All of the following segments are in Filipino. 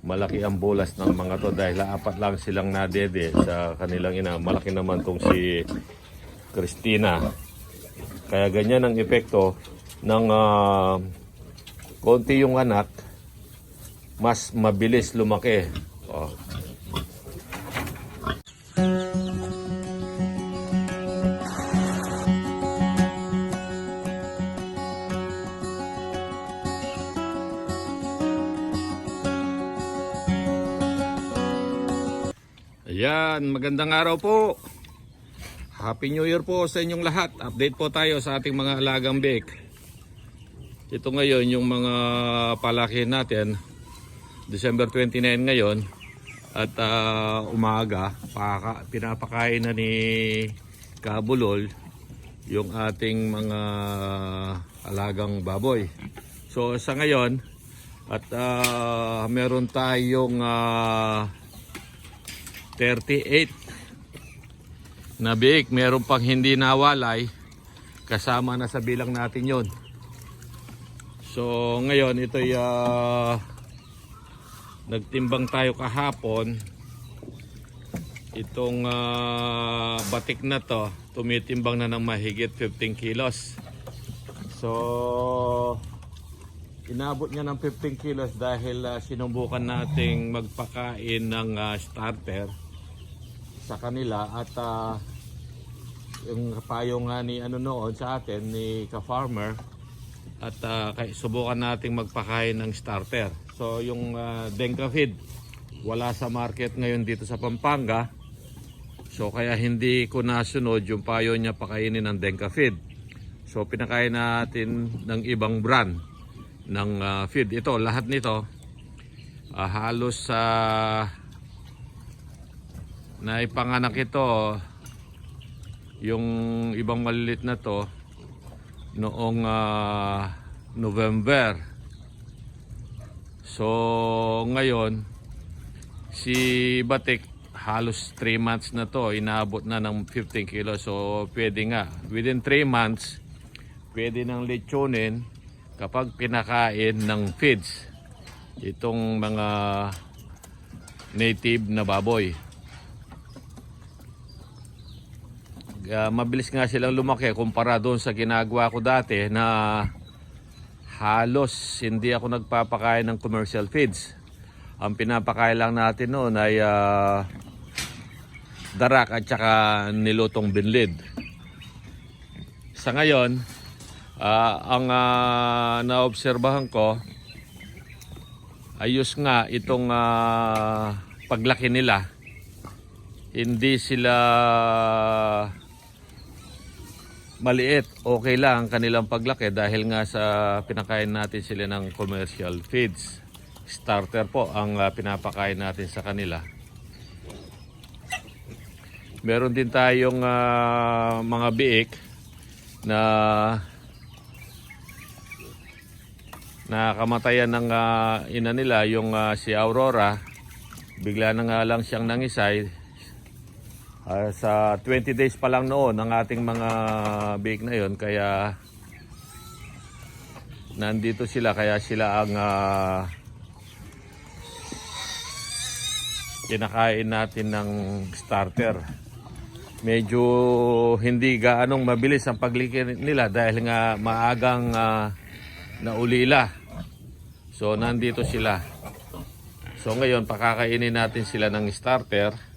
malaki ang bulas ng mga to dahil apat lang silang nadede sa kanilang ina. Malaki naman tong si Christina. Kaya ganyan ang epekto ng konti yung anak, mas mabilis lumaki. Oh. Ayan, magandang araw po. Happy New Year po sa inyong lahat. Update po tayo sa ating mga alagang biik. Ito ngayon yung mga palaki natin. December 29 ngayon. At umaga, pinapakain na ni Kabulol yung ating mga alagang baboy. So sa ngayon, at meron tayong 38 na biik, meron pang hindi nawalay, kasama na sa bilang natin yon. So ngayon ito'y nagtimbang tayo kahapon. Itong batik na to tumitimbang na ng mahigit 15 kilos. So inabot niya ng 15 kilos dahil sinubukan nating magpakain ng starter sa kanila at yung payo nga ni noon sa atin ni ka-farmer at subukan nating magpakain ng starter. So yung Denka feed wala sa market ngayon dito sa Pampanga, so kaya hindi ko nasunod yung payo niya pakainin ng Denka feed. So pinakain natin ng ibang brand ng feed. Ito, lahat nito halos naipanganak ito, yung ibang malilit na to noong November. So ngayon si Batik halos 3 months na to, inaabot na ng 15 kilos. So pwede nga within 3 months pwede nang lechonin kapag pinakain ng feeds itong mga native na baboy. Mabilis nga silang lumaki kumpara doon sa ginagawa ko dati na halos hindi ako nagpapakain ng commercial feeds. Ang pinapakain lang natin noon ay darak at saka nilutong binlid. Sa ngayon, ang naobserbahan ko, ayos nga itong paglaki nila. Hindi sila maliit, okay lang ang kanilang paglaki dahil nga sa pinakain natin sila ng commercial feeds. Starter po ang pinapakain natin sa kanila. Meron din tayong mga biik na nakamatayan ng ina nila, yung si Aurora. Bigla na nga lang siyang nangisay. Sa 20 days pa lang noon ang ating mga biik na yon, kaya nandito sila, kaya sila ang kinakain natin ng starter. Medyo hindi gaanong mabilis ang pagliki nila dahil nga maagang naulila. So nandito sila. So ngayon pakakainin natin sila ng starter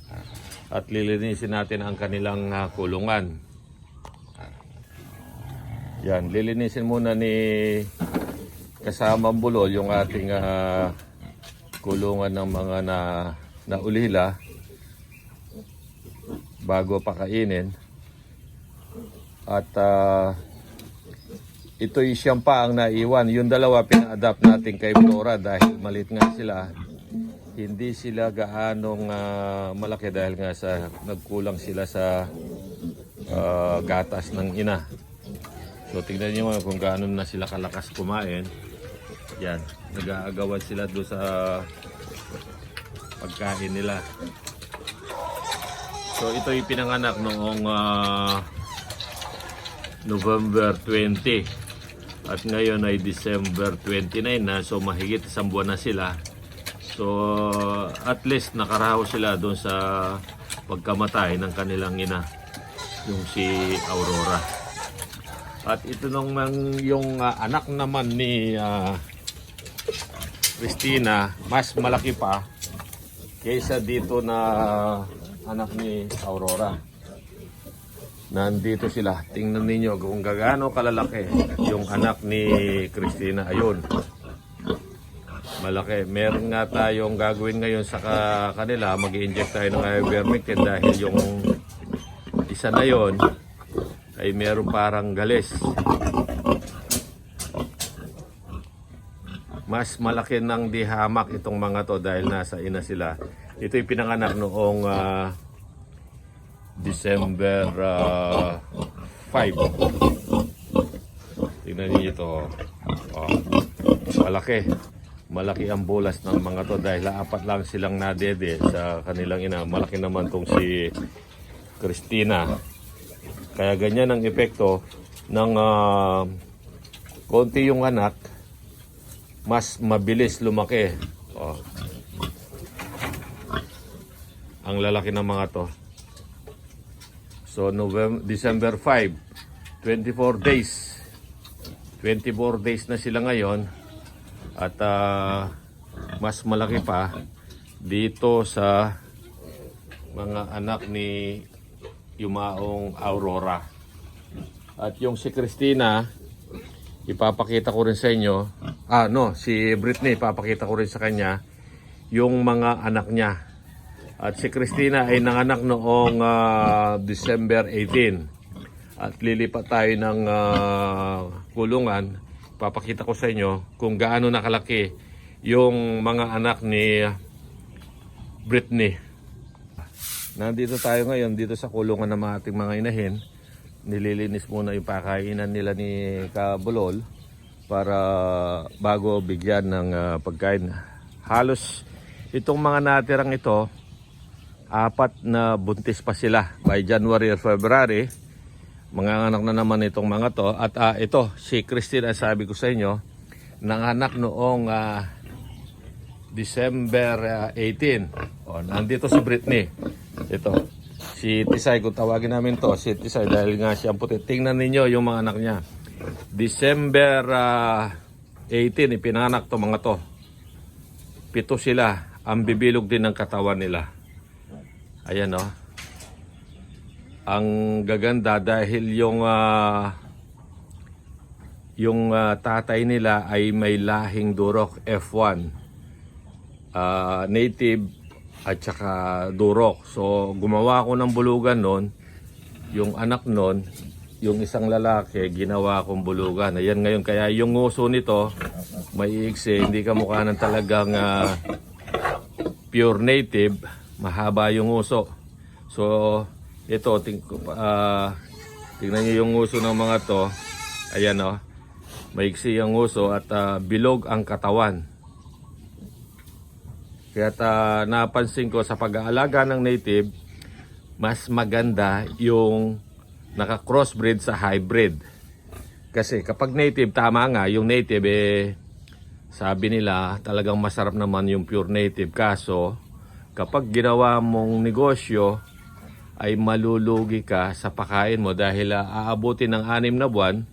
at lilinisin natin ang kanilang kulungan. Yan, lilinisin muna ni kasamang Bulol yung ating kulungan ng mga naulila bago pakainin. At ito'y siyang pa ang naiwan. Yung dalawa pina-adapt natin kay Flora dahil maliit nga sila. Hindi sila gaanong malaki dahil nga sa nagkulang sila sa gatas ng ina. So tingnan niyo kung gaano na sila kalakas kumain. Yan, nag-aagawan sila doon sa pagkain nila. So ito yung pinanganak noong November 20 at ngayon ay December 29 na, so mahigit isang buwan na sila. So at least nakaraos sila doon sa pagkamatay ng kanilang ina, yung si Aurora. At ito naman yung anak naman ni Christina, mas malaki pa kaysa dito na anak ni Aurora. Nandito sila. Tingnan ninyo kung gaano kalalaki yung anak ni Christina. Ayun. Malaki. Meron nga tayong gagawin ngayon sa kanila. Mag-i-inject tayo ng ivermectin dahil yung isa na yon ay meron parang galis. Mas malaki ng dihamak itong mga to dahil nasa ina sila. Ito'y pinanganak noong December 5. Tingnan niyo ito. Oh. Malaki. Malaki ang bulas ng mga to dahil apat lang silang nadede sa kanilang ina. Malaki naman tong si Christina. Kaya ganyan ang epekto ng konti yung anak, mas mabilis lumaki. Oh. Ang lalaki ng mga to. So December 5, 24 days. 24 days na sila ngayon. At mas malaki pa dito sa mga anak ni Yumaong Aurora. At yung si Christina, ipapakita ko rin sa inyo. Si Britney, ipapakita ko rin sa kanya yung mga anak niya. At si Christina ay nanganak noong December 18. At lilipat tayo ng kulungan. Papakita ko sa inyo kung gaano nakalaki yung mga anak ni Britney. Nandito tayo ngayon dito sa kulungan ng ating mga inahin. Nililinis muna yung pakainan nila ni Kabulol para bago bigyan ng pagkain. Halos itong mga natirang ito, 4 na buntis pa sila by January or February. Mga anak na naman itong mga to. At ito, si Christine, sabi ko sa inyo, nanganak noong December 18. Nandito si Britney. Ito, si Tisay, kung tawagin namin to, si Tisay, dahil nga siyang puti. Tingnan ninyo yung mga anak niya. December 18, ipinanganak to mga to. 7 sila. Ang bibilog din ng katawan nila. Ayan, ang gaganda dahil yung tatay nila ay may lahing durok F1, native at saka durok. So gumawa ko ng bulugan noon. Yung anak noon, yung isang lalaki, ginawa kong bulugan. Ayan ngayon, kaya yung nguso nito may iksi, hindi kamukha ng talagang pure native. Mahaba yung uso. So ito, tingnan niyo yung uso ng mga to. Ayan, maiksi ang uso at bilog ang katawan. Kaya napansin ko sa pag-aalaga ng native, mas maganda yung naka-crossbreed sa hybrid. Kasi kapag native, tama nga, yung native sabi nila talagang masarap naman yung pure native. Kaso kapag ginawa mong negosyo, ay malulugi ka sa pakain mo dahil aabutin ng 6 na buwan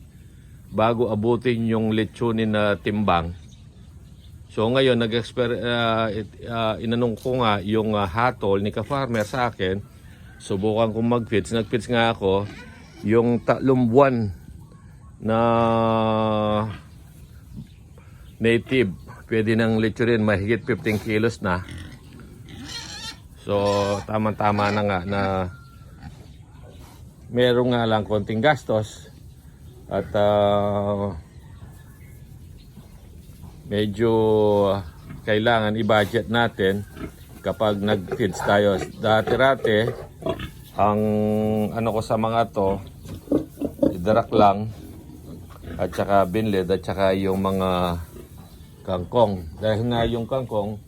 bago abutin yung lechonin na timbang. So ngayon, inanong ko nga yung hatol ni ka-farmer sa akin. Subukan kong mag-feeds. Nag-feeds nga ako yung 3 buwan na native. Pwede ng lechonin, mahigit 15 kilos na. So, tama-tama na nga na meron nga lang konting gastos at medyo kailangan i-budget natin kapag nag-feeds tayo. Dati-rate, ang ano ko sa mga to, darak lang at saka binled at saka yung mga kangkong. Dahil nga yung kangkong,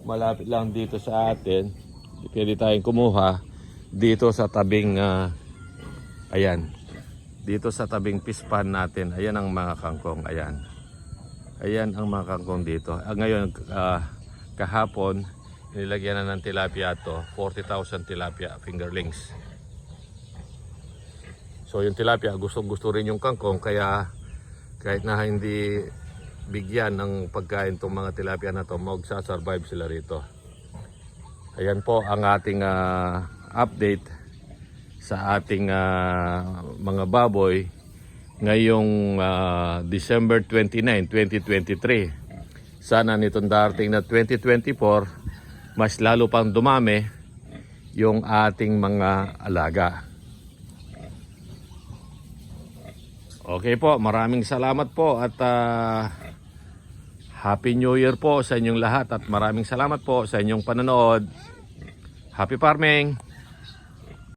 malapit lang dito sa atin. Pwede tayong kumuha dito sa tabing ayan, dito sa tabing pispan natin. Ayan ang mga kangkong. Ayan ang mga kangkong dito. Ngayon kahapon nilagyan na ng tilapia to, 40,000 tilapia fingerlings. So yung tilapia gusto rin yung kangkong, kaya kahit na hindi bigyan ng pagkain tong mga tilapia na to, magsasurvive sila rito. Ayan po ang ating update sa ating mga baboy ngayong December 29, 2023. Sana nitong darating na 2024, mas lalo pang dumami yung ating mga alaga. Okay po, maraming salamat po at Happy New Year po sa inyong lahat at maraming salamat po sa inyong panonood. Happy farming!